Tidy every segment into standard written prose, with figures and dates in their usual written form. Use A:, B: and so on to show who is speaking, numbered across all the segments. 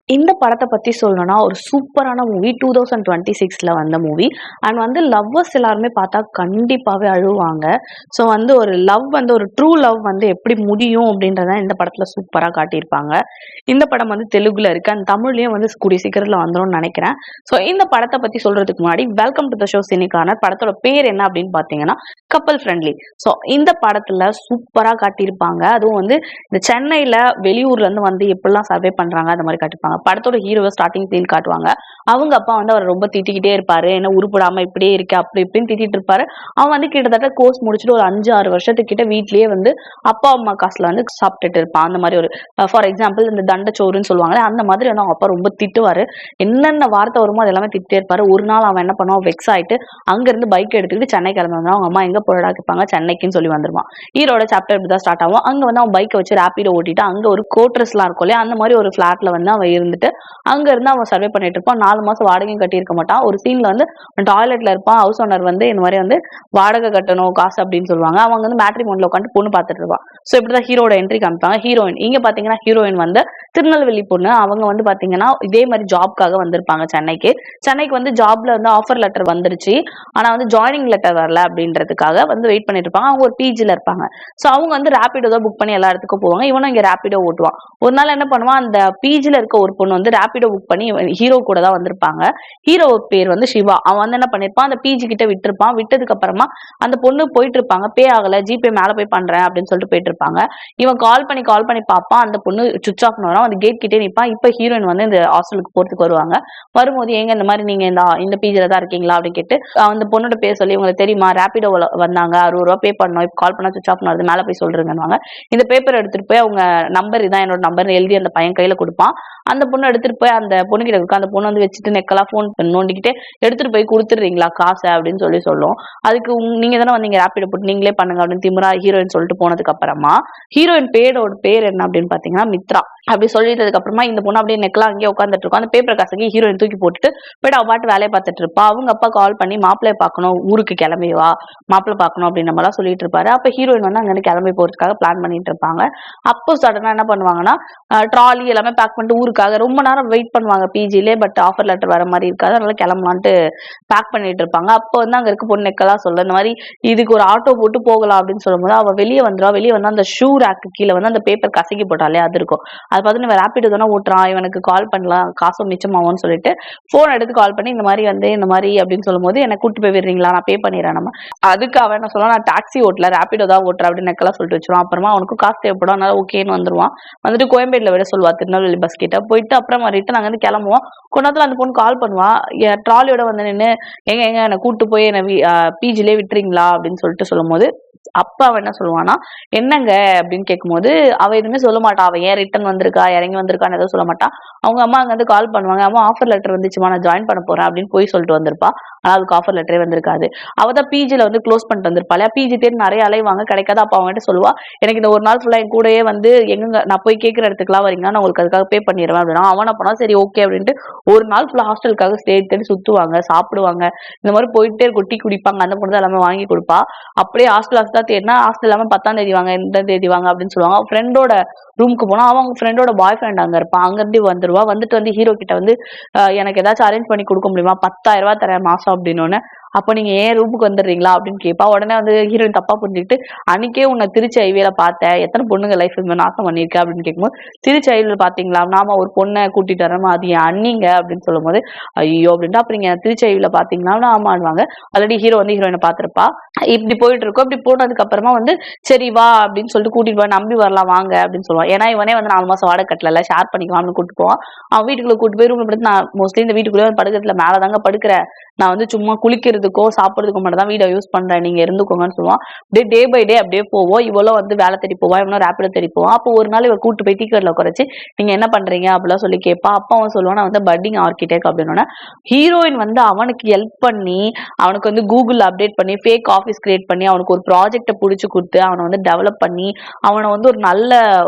A: இந்த படத்த பத்தி சொல்லணும்னா, ஒரு சூப்பரான மூவி 2026ல வந்த மூவி. அண்ட் லவ்வர்ஸ் எல்லாருமே பார்த்தா கண்டிப்பாவே அழுவாங்க. ஸோ ஒரு லவ் ஒரு ட்ரூ லவ் எப்படி முடியும் அப்படின்றத இந்த படத்துல சூப்பரா காட்டியிருப்பாங்க. இந்த படம் தெலுங்குல இருக்கு. அண்ட் தமிழ்லயும் கூடிய சீக்கிரத்துல வந்துரும்னு நெனைக்கிறேன். ஸோ இந்த படத்த பத்தி சொல்றதுக்கு முன்னாடி, welcome to the show cine corner. படத்தோட பேர் என்ன அப்படின்னு பார்த்தீங்கன்னா, கப்பல் ஃப்ரெண்ட்லி. ஸோ இந்த படத்துல சூப்பரா காட்டியிருப்பாங்க. அதுவும் இந்த சென்னையில வெளியூர்ல இருந்து எப்படிலாம் சர்வே பண்றாங்க அந்த மாதிரி காட்டியிருப்பாங்க. படத்தோட ஹீரோவை ஸ்டார்டிங் சீன் காட்டுவாங்க. அவங்க அப்பா அவரை ரொம்ப திட்டிக்கிட்டே இருப்பாரு. என்ன உருப்படாம இப்படியே இருக்கு அப்படி இப்படின்னு திட்டிட்டு இருப்பாரு. அவன் கிட்டத்தட்ட கோர்ஸ் முடிச்சுட்டு ஒரு 5-6 வருஷத்துக்கிட்ட வீட்லயே அப்பா அம்மா காசுல சாப்பிட்டுட்டு இருப்பான். அந்த மாதிரி ஒரு ஃபார் எக்ஸாம்பிள் இந்த தண்டச்சோறுன்னு சொல்லுவாங்களே அந்த மாதிரி அவங்க அப்பா ரொம்ப திட்டுவாரு. என்னென்ன வார்த்தை வருமோ அது எல்லாமே திட்டே இருப்பாரு. ஒரு நாள் அவன் என்ன பண்ணுவான், வெக்ஸ் ஆயிட்டு அங்க இருந்து பைக் எடுத்துக்கிட்டு சென்னை கிளம்பி வந்தான். அவங்க அம்மா எங்க போறடா கேட்பாங்க, சென்னைக்குன்னு சொல்லி வந்துருவான். ஹீரோட சாப்டர் இப்படிதான் ஸ்டார்ட் ஆகும். அங்க அவன் பைக்கை வச்சு ரேபிடோ ஓட்டிட்டு அங்க ஒரு கோட்ரஸ் எல்லாம் இருக்கும் இல்லையா, அந்த மாதிரி ஒரு பிளாட்ல அவன் இருந்துட்டு அங்க இருந்து அவன் சர்வே பண்ணிட்டு இருப்பான். 4 மாசம் வாடகையும் கட்டி இருக்க மாட்டான். ஒரு சீன்ல டாய்லெட்ல இருப்பான். ஹவுஸ் ஓனர் இந்த மாதிரி வாடகை கட்டணும் காசு அப்படின்னு சொல்லுவாங்க. அவங்க மேட்ரிமோனில உட்காந்து பொண்ணு பார்த்துட்டு இருப்பான். சோ இப்படிதான் ஹீரோட என்ட்ரி காமிப்பாங்க. ஹீரோயின் இங்க பாத்தீங்கன்னா, ஹீரோயின் திருநெல்வேலி பொண்ணு. அவங்க பாத்தீங்கன்னா இதே மாதிரி ஜாப்காக வந்திருப்பாங்க சென்னைக்கு. ஜாப்ல ஆஃபர் லெட்டர் வந்துருச்சு. ஆனா ஜாயினிங் லெட்டர் வரல அப்படின்றதுக்காக வெயிட் பண்ணிட்டு இருப்பாங்க. அவங்க ஒரு பிஜில இருப்பாங்க. சோ அவங்க ரேபிடோ தான் புக் பண்ணி எல்லா இடத்துக்கும் போவாங்க. இவனும் இங்க ரேபிடோ ஓட்டுவான். ஒரு நாள் என்ன பண்ணுவான், அந்த பிஜில இருக்க ஒரு பொண்ணு ரேபிடோ புக் பண்ணி ஹீரோ கூட தான் வந்திருப்பாங்க. ஹீரோ பேர் சிவா. அவன் என்ன பண்ணிருப்பான், அந்த பிஜி கிட்ட விட்டுருப்பான். விட்டதுக்கு அப்புறமா அந்த பொண்ணு போயிட்டு இருப்பாங்க. பே ஆகல, ஜிபே மேல போய் பண்றேன் அப்படின்னு சொல்லிட்டு போயிட்டு இருப்பாங்க. இவன் கால் பண்ணி பார்ப்பான். அந்த பொண்ணு சுவிச் ஆஃப் வரும். அந்த கேட் கிட்டே நிப்பான். இப்ப ஹீரோயின் இந்த ஹாஸ்டலுக்கு போறதுக்கு வருவாங்க. வரும்போது ஏங்க இந்த மாதிரி நீங்க இந்த பிஜில தான் இருக்கீங்களா அப்படின்னு கேட்டு அந்த பொண்ணோட பேர் சொல்லி, உங்களுக்கு தெரியுமா ரேபிடோ வந்தாங்க, 60 ரூபா பே பண்ணோம், இப்ப கால் பண்ணா சுவிச் ஆஃப் வருது, மேல போய் சொல்றேங்க. இந்த பேப்பர் எடுத்துட்டு போய் அவங்க நம்பர் இதான் என்னோட நம்பர் எழுதி அந்த பையன் கையில கொடுப்பான். அந்த பொண்ணு எடுத்துட்டு போய் அந்த பொண்ணு கிட்ட இருக்கும். அந்த பொண்ணு வச்சுட்டு நெக்கெல்லாம் போன் நோண்டிக்கிட்டு எடுத்துட்டு போய் கொடுத்துடுறீங்களா காசை அப்படின்னு சொல்லும். அதுக்கு நீங்க தானே வந்தீங்க ரேபிடோ போட்டு நீங்களே பண்ணுங்க அப்படின்னு திமிரா ஹீரோயின் சொல்லிட்டு போனதுக்கு அப்புறமா ஹீரோயின் பேர் என்ன அப்படின்னு பாத்தீங்கன்னா மித்ரா. அப்படி சொல்லிட்டதுக்கு அப்புறமா இந்த பொண்ணு அப்படியே நெக்கலாம் அங்கேயே உட்காந்துட்டு இருக்கும். அந்த பேப்பர் காசுக்கு ஹீரோயின் தூக்கி போட்டுட்டு போயிட்டு அவ பாட்டு வேலையை பார்த்துட்டு இருப்பா. அவங்க அப்பா கால் பண்ணி மாப்பிள்ளைய பார்க்கணும், ஊருக்கு கிளம்பி வா, மாப்பிள்ளை பார்க்கணும் அப்படின்னு நம்மளாம் சொல்லிட்டு இருப்பாரு. அப்ப ஹீரோயின் அங்க இருந்து கிளம்பி போறதுக்காக பிளான் பண்ணிட்டு இருப்பாங்க. அப்போ சடனா என்ன பண்ணுவாங்கன்னா, ட்ராலி எல்லாமே பேக் பண்ணிட்டு ஊருக்காக ரொம்ப நேரம் வெயிட் பண்ணுவாங்க பிஜிலே. பட் ஆஃபர் லெட்டர் வர மாதிரி இருக்காது. அதனால கிளம்பலான்ட்டு பேக் பண்ணிட்டு இருப்பாங்க. அப்போ அங்க இருக்க பொண்ணுக்கெல்லாம் சொல்ல, இந்த மாதிரி இதுக்கு ஒரு ஆட்டோ போட்டு போகலாம் அப்படின்னு சொல்லும்போது அவ வெளியே வந்துருவா. வெளியே வந்து அந்த ஷூ ரேக்கு கீழே அந்த பேப்பர் கசக்கி போட்டாலே அது இருக்கும். அதை பார்த்து இவன் ரேபிடோ தானே ஓட்டுறான், இவனுக்கு கால் பண்ணலாம் காசும் மிச்சமாகும்னு சொல்லிட்டு போன் எடுத்து கால் பண்ணி இந்த மாதிரி அப்படின்னு சொல்லும்போது என்ன கூட்டு போய் விடுறீங்களா, நான் பே பண்ணிடுறேன். நம்ம அதுக்கு அவன் என்ன சொல்லுவான், நான் டாக்ஸி ஓட்டல ரேபிடோ தான் ஓட்டுறேன் அப்படின்னு நெக்கெல்லாம் சொல்லிட்டு வச்சிருவான். அப்புறமா அவனுக்கு காசு தேவைப்படும், அதனால ஓகேன்னு வந்துருவான். கோயம்பேடுல விட சொல்லுவா திருநெல்வேலி பஸ் கிட்ட போயிட்டு அப்புறம் ரிட்டன் அங்க கிளம்புவோம். கொண்டாத்துல அந்த பொண்ணு கால் பண்ணுவா. ட்ராலியோட நின்று எங்க என்னை கூட்டு போய் என்ன பிஜிலே விட்டுறீங்களா அப்படின்னு சொல்லிட்டு சொல்லும்போது அப்ப அவன் என்ன சொல்லுவானா, என்னங்க அப்படின்னு கேட்கும்போது அவ எதுவுமே சொல்ல மாட்டான். அவன் ஏன் ரிட்டன் வந்திருக்கா இறங்கி வந்திருக்கான்னு எதுவும் சொல்ல மாட்டான். அவங்க அம்மா அங்க கால் பண்ணுவாங்க. அம்மா ஆஃபர் லெட்டர் வந்துச்சுமா, நான் ஜாயின் பண்ண போறேன் அப்படின்னு போய் சொல்லிட்டு வந்திருப்பா. ஆனா அதுக்கு ஆஃபர் லெட்டரே வந்திருக்காது. அவதான் பிஜில க்ளோஸ் பண்ணிட்டு வந்திருப்பாள். பிஜி தேடி நிறைய அலைவாங்க, கிடைக்காது. அப்ப அவங்ககிட்ட சொல்லுவா, எனக்கு இந்த ஒரு நாள் ஃபுல்லா என் கூடயே எங்க நான் போய் கேட்கிற இடத்துக்குலாம் வரீங்கன்னா நான் உங்களுக்கு அதுக்காக பே பண்ணிடுவேன் அப்படின்னா அவனை போனா சரி ஓகே அப்படின்ட்டு ஒரு நாள் ஃபுல்லா ஹாஸ்டலுக்காக தேடி சுத்துவாங்க, சாப்பிடுவாங்க, இந்த மாதிரி போயிட்டே கொட்டி குடிப்பாங்க. அந்த பொண்ணு தான் எல்லாமே வாங்கி கொடுப்பா. அப்படியே ஹாஸ்டல் தேடினா ஹாஸ்டல் எல்லாமே 10ஆம் தேதி வாங்க, எந்த தேதி வாங்க அப்படின்னு சொல்லுவாங்க. ஃப்ரெண்டோட ரூமுக்கு போனா அவங்க ஃப்ரெண்டோட பாய் ஃப்ரெண்ட் அங்க இருப்பான். அங்க இருந்து வந்துருவா. வந்துட்டு ஹீரோ கிட்ட எனக்கு ஏதாச்சும் அரேஞ்ச் பண்ணி கொடுக்க முடியுமா, 10,000 ரூபாய் தரேன் மாசம் அப்படின்னு. அப்ப நீங்க ஏன் ரூமுக்கு வந்துடுறீங்களா அப்படின்னு கேட்பா. உடனே ஹீரோயின் தப்பா புரிஞ்சுக்கிட்டு, அன்னைக்கே உன்னை திருச்சி ஐவியில பார்த்தேன், எத்தனை பொண்ணுங்க லைஃப் நாசம் பண்ணிருக்க அப்படின்னு கேட்கும்போது, திருச்சி ஐவியில பாத்தீங்களா, நாம ஒரு பொண்ணை கூட்டிட்டு வரோம், அது என் அண்ணிங்க அப்படின்னு சொல்லும்போது ஐயோ அப்படின்ட்டு அப்ப நீங்க திருச்சி ஐவியில பாத்தீங்கன்னா ஆமாடுவாங்க. ஆல்ரெடி ஹீரோ ஹீரோயினை பாத்திருப்பா. இப்படி போயிட்டு இருக்கோம். இப்படி போனதுக்கு அப்புறமா சரி வா அப்படின்னு சொல்லிட்டு கூட்டிட்டு போய் நம்பி வரலாம் வாங்க அப்படின்னு சொல்லுவான். ஏன்னா இவனே 4 மாசம் வாடகை கட்டல, ஷேர் பண்ணிக்கலாம்னு கூட்டு போவான். அவன் வீட்டுக்குள்ள கூட்டு போய் ரூம்ல படுத்து, நான் மோஸ்ட்லி இந்த வீட்டுக்குள்ளே படுக்கிறதுல மேலதாங்க படுக்கிறேன், நான் சும்மா குளிக்கிறதுக்கோ சாப்பிடுறதுக்கோ மட்டும் தான் வீடியோ யூஸ் பண்றேன், நீங்க இருந்துக்கோங்கன்னு சொல்லுவான். அப்படியே டே பை டே அப்படியே போவோம். இவ்வளவு வேலை தேடி போவா, இவனும் ரேபிடோ தேடி போவான். அப்போ ஒரு நாள் இவ கூட்டு போய் டீக்கெட்ல குறைச்சு நீங்க என்ன பண்றீங்க அப்படிலாம் சொல்லி கேட்பா. அப்பா அவன் சொல்லுவான், நான் பட்டிங் ஆர்கிடெக்ட் அப்படின்னு. ஹீரோயின் அவனுக்கு ஹெல்ப் பண்ணி அவனுக்கு கூகுள் அப்டேட் பண்ணி ஃபேக் ஆஃபீஸ் கிரியேட் பண்ணி அவனுக்கு ஒரு ப்ராஜெக்டை பிடிச்சு கொடுத்து அவனை டெவலப் பண்ணி அவனை ஒரு நல்ல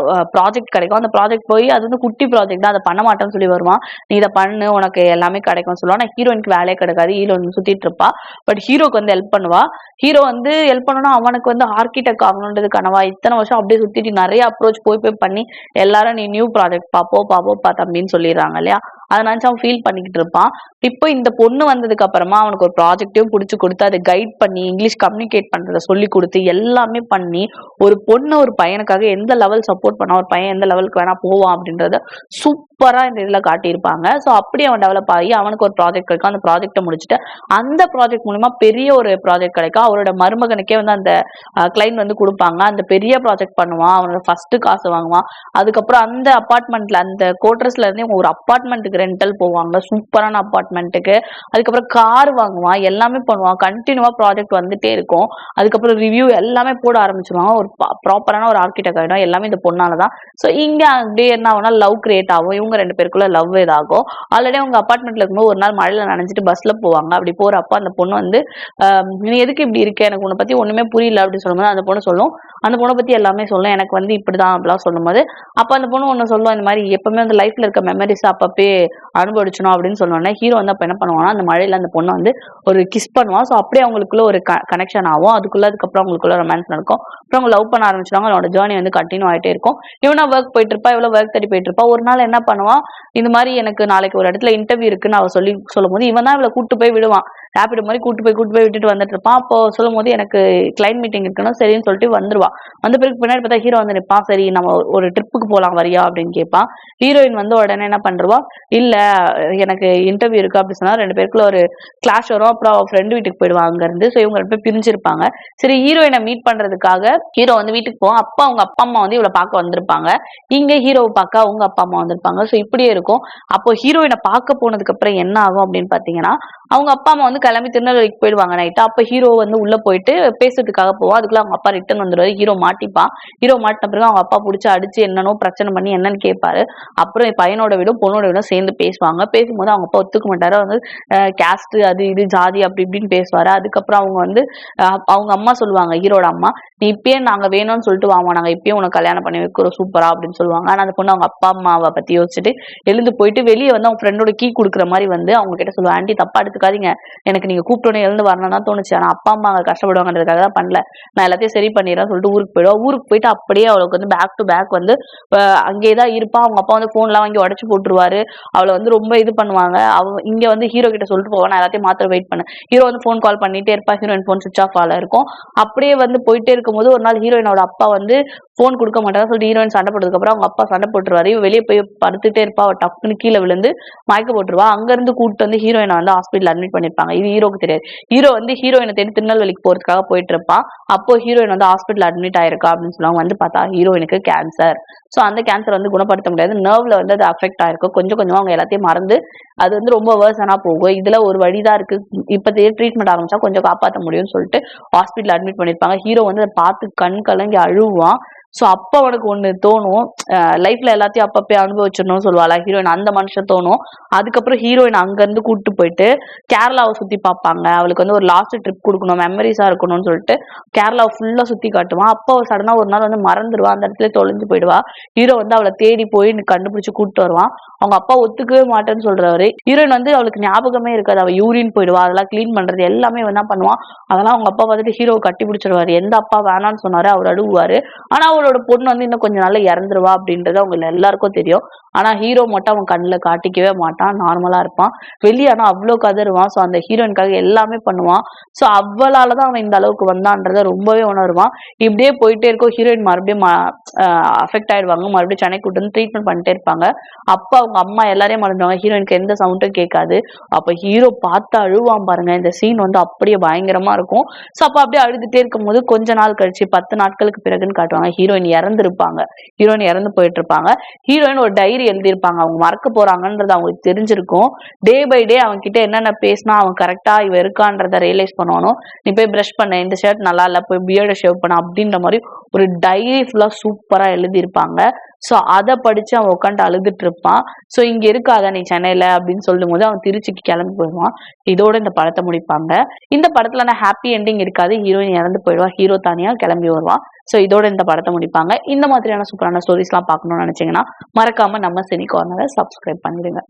A: ப்ராஜெக்ட் கிடைக்கும். அந்த ப்ராஜெக்ட் போய் அது குட்டி ப்ராஜெக்ட் தான், அதை பண்ண மாட்டேன்னு சொல்லி வருவான். நீ இதை பண்ணு உனக்கு எல்லாமே கிடைக்கும் சொல்லுவான். ஆனா ஹீரோயினுக்கு வேலையே கிடைக்காது. ஹீரோயின் சுத்திட்டு இருப்பா. பட் ஹீரோக்கு வந்து ஹெல்ப் பண்ணுவா. ஹீரோ வந்து ஹெல்ப் பண்ணணும்னா அவனுக்கு வந்து ஆர்கிடெக்ட் ஆகணுன்றது கனவா. இத்தனை வருஷம் அப்படியே சுத்திட்டு நிறைய அப்ரோச் போய் பண்ணி எல்லாரும் நீ நியூ ப்ராஜெக்ட் பாப்போப்பா தம்பின்னு சொல்லிடுறாங்க இல்லையா. அதை நினைச்சு அவன் ஃபீல் பண்ணிக்கிட்டு இருப்பான். இப்போ இந்த பொண்ணு வந்ததுக்கு அப்புறமா அவனுக்கு ஒரு ப்ராஜெக்டையும் பிடிச்சி கொடுத்து அதை கைட் பண்ணி இங்கிலீஷ் கம்யூனிகேட் பண்றதை சொல்லி கொடுத்து எல்லாமே பண்ணி ஒரு பொண்ணு ஒரு பையனுக்காக எந்த லெவல் சப்போர்ட் பண்ணா ஒரு பையன் எந்த லெவலுக்கு வேணா போவான் அப்படின்றத சூப்பரா இந்த இதுல காட்டியிருப்பாங்க. ஸோ அப்படி அவன் டெவலப் ஆகி அவனுக்கு ஒரு ப்ராஜெக்ட் கிடைக்கும். அந்த ப்ராஜெக்டை முடிச்சுட்டு அந்த ப்ராஜெக்ட் மூலமா பெரிய ஒரு ப்ராஜெக்ட் கிடைக்கும். அவரோட மருமகனுக்கே வந்து அந்த கிளைண்ட் வந்து கொடுப்பாங்க. அந்த பெரிய ப்ராஜெக்ட் பண்ணுவான். அவனோட ஃபர்ஸ்ட் காசு வாங்குவான். அதுக்கப்புறம் அந்த அபார்ட்மெண்ட்ல அந்த கோட்ரஸ்ல இருந்து ஒரு அபார்ட்மெண்ட்டுக்கு ரெண்டல் போவாங்க. சூப்பரான அபார்ட்மெண்ட்டுக்கு. அதுக்கப்புறம் கார் வாங்குவான். எல்லாமே பண்ணுவான். கண்டினியூவா ப்ராஜெக்ட் வந்துட்டே இருக்கும். அதுக்கப்புறம் ரிவ்யூ எல்லாமே போட ஆரம்பிச்சிருவாங்க. ஒரு ப்ராப்பரான ஒரு ஆர்கிடெக்ட் ஆகிடும். எல்லாமே இந்த பொண்ணாலதான். ஸோ இங்க அப்படியே என்ன ஆகும்னா லவ் கிரியேட் ஆகும். இவங்க ரெண்டு பேருக்குள்ள லவ் இதாகும். ஆல்ரெடி அவங்க அபார்ட்மெண்ட்ல இருக்கும்போது ஒரு நாள் மழையில நனைஞ்சிட்டு பஸ்ல போவாங்க. அப்படி போறப்ப அந்த பொண்ணு வந்து நீ எதுக்கு இப்படி இருக்க, எனக்கு உன்னை பத்தி ஒண்ணுமே புரியல அப்படின்னு சொல்லும்போது அந்த பொண்ணு சொல்லும். அந்த பொண்ணை பத்தி எல்லாமே சொல்லும். எனக்கு வந்து இப்படிதான் அப்படிலாம் சொல்லும்போது அப்ப அந்த பொண்ணு ஒண்ணு சொல்லும், இந்த மாதிரி எப்பவுமே அந்த லைஃப்ல இருக்க மெமரிஸ் அப்பப்பே அனுபவிச்சணும் அப்படின்னு சொன்னோன்னே ஹீரோ வந்து அப்ப என்ன பண்ணுவான்னா அந்த மழையில அந்த பொண்ணை வந்து ஒரு கிஸ் பண்ணுவான். ஸோ அப்படியே அவங்களுக்குள்ள ஒரு கனெக்ஷன் ஆகும். அதுக்கப்புறம் அவங்களுக்குள்ள ரொமான்ஸ் நடக்கும். அப்புறம் அவங்க லவ் பண்ண ஆரம்பிச்சிட்டாங்க. அவனோட ஜேர்னி வந்து கண்டினியூ ஆயிட்டே இருக்கும். இவனா ஒர்க் போயிட்டு இருப்பா, இவ்வளவு ஒர்க் தேடி போயிட்டு இருப்பா. ஒரு நாள் என்ன பண்ணுவான், இந்த மாதிரி எனக்கு நாளைக்கு ஒரு இடத்துல இன்டர்வியூ இருக்குன்னு அவ சொல்லும் போது இவன் தான் இவளை கூட்டு போய் விடுவான். ரேபிடோ மாதிரி கூட்டு போய் விட்டுட்டு வந்துட்டு இருப்பான். அப்போ சொல்லும் போது எனக்கு கிளைண்ட் மீட்டிங் இருக்குன்னு சரின்னு சொல்லிட்டு வந்துருவா. வந்த பிறகு பின்னாடி பார்த்தா ஹீரோ வந்து நிற்பான். சரி நம்ம ஒரு ட்ரிப்புக்கு போலாம் வரியா அப்படின்னு கேட்பான். ஹீரோயின் வந்து உடனே என்ன பண்றவா, இல்ல எனக்கு இன்டர்வியூ இருக்கு அப்படி சொன்னா ரெண்டு பேருக்குள்ள ஒரு கிளாஷ் வரும். அப்புறம் ஃப்ரெண்டு வீட்டுக்கு போயிடுவாங்க அங்க இருந்து. ஸோ இவங்க ரெண்டு பேர் பிரிஞ்சிருப்பாங்க. சரி ஹீரோயினை மீட் பண்றதுக்காக ஹீரோ வந்து வீட்டுக்கு போவோம். அப்பா அவங்க அப்பா அம்மா வந்து இவளை பார்க்க வந்திருப்பாங்க. இங்க ஹீரோவை பார்க்க அவங்க அப்பா அம்மா வந்திருப்பாங்க. ஸோ இப்படியே இருக்கும். அப்போ ஹீரோயினை பார்க்க போனதுக்கு அப்புறம் என்ன ஆகும் அப்படின்னு பாத்தீங்கன்னா அவங்க அப்பா அம்மா வந்து கிளம்பி திருநெல்வேலிக்கு போயிடுவாங்க நைட்டு. அப்ப ஹீரோ வந்து உள்ள போயிட்டு பேசுறதுக்காக போவா. அதுக்குள்ள அவங்க அப்பா ரிட்டர்ன் வந்துடுவாரு. ஹீரோ மாட்டிப்பான். ஹீரோ மாட்டின பிறகு அவங்க அப்பா பிடிச்சி அடிச்சு என்னன்னோ பிரச்சனை பண்ணி என்னன்னு கேட்பாரு. அப்புறம் பையனோட வீடும் பொண்ணோட வீடும் சேர்ந்து பேசுவாங்க. பேசும்போது அவங்க அப்பா ஒத்துக்க மாட்டாரு. வந்து கேஸ்ட் அது இது ஜாதி அப்படி இப்படின்னு பேசுவாரு. அதுக்கப்புறம் அவங்க வந்து அவங்க அம்மா சொல்லுவாங்க, ஹீரோட அம்மா, நீ இப்பயே நாங்க வேணும்னு சொல்லிட்டு வாமா, நாங்க இப்பயே உனக்கு கல்யாணம் பண்ணி வைக்கிறோம் சூப்பரா அப்படின்னு சொல்லுவாங்க. ஆனா அந்த பொண்ணு அவங்க அப்பா அம்மாவை பத்தி யோசிச்சுட்டு எழுந்து போயிட்டு வெளியே வந்து அவங்க ஃப்ரெண்டோட கீ கொடுக்குற மாதிரி வந்து அவங்க கிட்ட சொல்லுவாங்க, ஆண்டி தப்பா எடுத்துக்காதீங்க, எனக்கு நீங்க கூப்பிட்டோன்னே எழுந்து வரணும் தான் தோணுச்சு. ஆனா அப்பா அம்மா அங்க கஷ்டப்படுவாங்கன்றதுக்காக தான் பண்ணல, நான் எல்லாத்தையும் சரி பண்ணிடுறேன் சொல்லிட்டு ஊருக்கு போயிடுவா. ஊருக்கு போயிட்டு அப்படியே அவளுக்கு வந்து பேக் டு பேக் வந்து அங்கேயேதான் இருப்பா. அவங்க அப்பா வந்து போன் எல்லாம் வாங்கி உடச்சு போட்டுருவாரு. அவளை வந்து ரொம்ப இது பண்ணுவாங்க. இங்க வந்து ஹீரோ கிட்ட சொல்லிட்டு போவா, நான் எல்லாத்தையும் மாத்திர வெயிட் பண்ணேன். ஹீரோ வந்து போன் கால் பண்ணிட்டே இருப்பா. ஹீரோயின் போன் சுவிச் ஆஃப் ஆல இருக்கும். அப்படியே வந்து போயிட்டே இருக்கும்போது ஒரு நாள் ஹீரோயினோட அப்பா வந்து போன் கொடுக்க மாட்டாங்க சொல்லிட்டு ஹீரோயின் சண்டை போட்டதுக்கு அப்புறம் அவங்க அப்பா சண்டை போட்டுருவாரு. வெளியே போய் படுத்துட்டே இருப்பா. அவ டக்குன்னு கீழே விழுந்து மயக்க போட்டுருவா. அங்க இருந்து கூப்பிட்டு வந்து ஹீரோயினை வந்து ஹாஸ்பிட்டல் அட்மிட் பண்ணிருப்பாங்க. இது ஹீரோக்கு தெரியாது. ஹீரோ வந்து ஹீரோயினை தேடி திருநெல்வேலிக்கு போறதுக்காக போயிட்டு இருப்பான். அப்போ ஹீரோயின் வந்து ஹாஸ்பிட்டல் அட்மிட் ஆயிருக்கா அப்படின்னு சொல்லுவாங்க. வந்து பார்த்தா ஹீரோயினுக்கு கேன்சர். ஸோ அந்த கேன்சர் வந்து குணப்படுத்த முடியாது. நர்வ்ல வந்து அது அஃபெக்ட் ஆயிருக்கும். கொஞ்சம் கொஞ்சமா அவங்க எல்லாத்தையும் மறந்து அது வந்து ரொம்ப வேர்ஸனா போகும். இதுல ஒரு வழிதான் இருக்கு, இப்பத்தையே ட்ரீட்மெண்ட் ஆரம்பிச்சா கொஞ்சம் காப்பாற்ற முடியும்னு சொல்லிட்டு ஹாஸ்பிட்டல் அட்மிட் பண்ணிருப்பாங்க. ஹீரோ வந்து அதை பார்த்து கண் கலங்கி அழுவான். ஸோ அப்ப அவனுக்கு ஒண்ணு தோணும், லைஃப்ல எல்லாத்தையும் அப்பப்பே அனுபவிச்சிடணும்னு சொல்லுவாளா ஹீரோயின், அந்த மனுஷன் தோணும். அதுக்கப்புறம் ஹீரோயின் அங்க இருந்து கூட்டு போயிட்டு கேரளாவை சுத்தி பார்ப்பாங்க. அவளுக்கு வந்து ஒரு லாஸ்ட் ட்ரிப் கொடுக்கணும், மெமரிஸா இருக்கணும்னு சொல்லிட்டு கேரளாவை ஃபுல்லா சுத்தி காட்டுவான். அப்போ சடனா ஒரு நாள் வந்து மறந்துடுவா, அந்த இடத்துல தொலைஞ்சு போயிடுவா. ஹீரோ வந்து அவளை தேடி போய் கண்டுபிடிச்சு கூட்டு வருவான். அவங்க அப்பா ஒத்துக்கவே மாட்டேன்னு சொல்றாரு. ஹீரோயின் வந்து அவளுக்கு ஞாபகமே இருக்காது. அவ யூரின் போயிடுவா. அதெல்லாம் கிளீன் பண்றது எல்லாமே என்ன பண்ணுவான். அதெல்லாம் அவங்க அப்பா பார்த்துட்டு ஹீரோ கட்டி பிடிச்சிருவாரு. எந்த அப்பா வேணான்னு சொன்னாரு அவர் அழுவாரு. ஆனா அவளோட பொண்ணு வந்து இன்னும் கொஞ்சம் நாள்ல இறந்துருவா அப்படின்றது அவங்க எல்லாருக்கும் தெரியும். ஆனா ஹீரோ மட்டும் அவன் கண்ணுல காட்டிக்கவே மாட்டான். நார்மலா இருப்பான். வெளியே ஆனா அவ்வளவு கதறுவான். ஸோ அந்த ஹீரோயினுக்காக எல்லாமே பண்ணுவான். ஸோ அவளாலதான் அவன் இந்த அளவுக்கு வந்தான்றத ரொம்பவே உணருவான். இப்படியே போயிட்டே இருக்கும். ஹீரோயின் மறுபடியும் அஃபெக்ட் ஆயிடுவாங்க. மறுபடியும் சென்னை கூட்டு வந்து ட்ரீட்மெண்ட் பண்ணிட்டே இருப்பாங்க. அப்ப அவங்க அம்மா எல்லாரையும் மறந்துடுவாங்க. ஹீரோயினுக்கு எந்த சவுண்டும் கேட்காது. அப்ப ஹீரோ பார்த்து அழுவான் பாருங்க. இந்த சீன் வந்து அப்படியே பயங்கரமா இருக்கும். ஸோ அப்ப அப்படியே அழுதுட்டே இருக்கும்போது கொஞ்ச நாள் கழிச்சு 10 நாட்களுக்கு பிறகுன்னு காட்டுவாங்க. ஹீரோயின் இறந்துருப்பாங்க. ஹீரோயின் இறந்து போயிட்டு இருப்பாங்க. ஹீரோயின் ஒரு டைரி எழுதியிருப்பாங்க. அவங்க மறக்க போறாங்கன்றது அவங்களுக்கு தெரிஞ்சிருக்கும். டே பை டே அவங்க கிட்ட என்னென்ன பேசினா அவன் கரெக்டா இவ இருக்கான்றத ரியலைஸ் பண்ணணும். நீ போய் பிரஷ் பண்ண, இந்த ஷர்ட் நல்லா இல்ல, போய் பியர்டை ஷேவ் பண்ண அப்படின்ற மாதிரி ஒரு டைரி ஃபுல்லா சூப்பரா எழுதியிருப்பாங்க. ஸோ அதை படிச்சு அவன் உட்காந்து அழுதுட்டு இருப்பான். ஸோ இங்க இருக்காத நீ சென்னையில அப்படின்னு சொல்லும் போது அவன் திருச்சிக்கு கிளம்பி போயிடுவான். இதோட இந்த படத்தை முடிப்பாங்க. இந்த படத்துல நான் ஹாப்பி எண்டிங் இருக்காது. ஹீரோயின் இறந்து போயிடுவா. ஹீரோ தனியா கிளம்பி வருவான். ஸோ இதோட இந்த படத்தை முடிப்பாங்க. இந்த மாதிரியான சூப்பரான ஸ்டோரிஸ் எல்லாம் பார்க்கணும்னு நினைச்சீங்கன்னா மறக்காம நம்ம சினி கார்னரை சப்ஸ்கிரைப் பண்ணிடுங்க.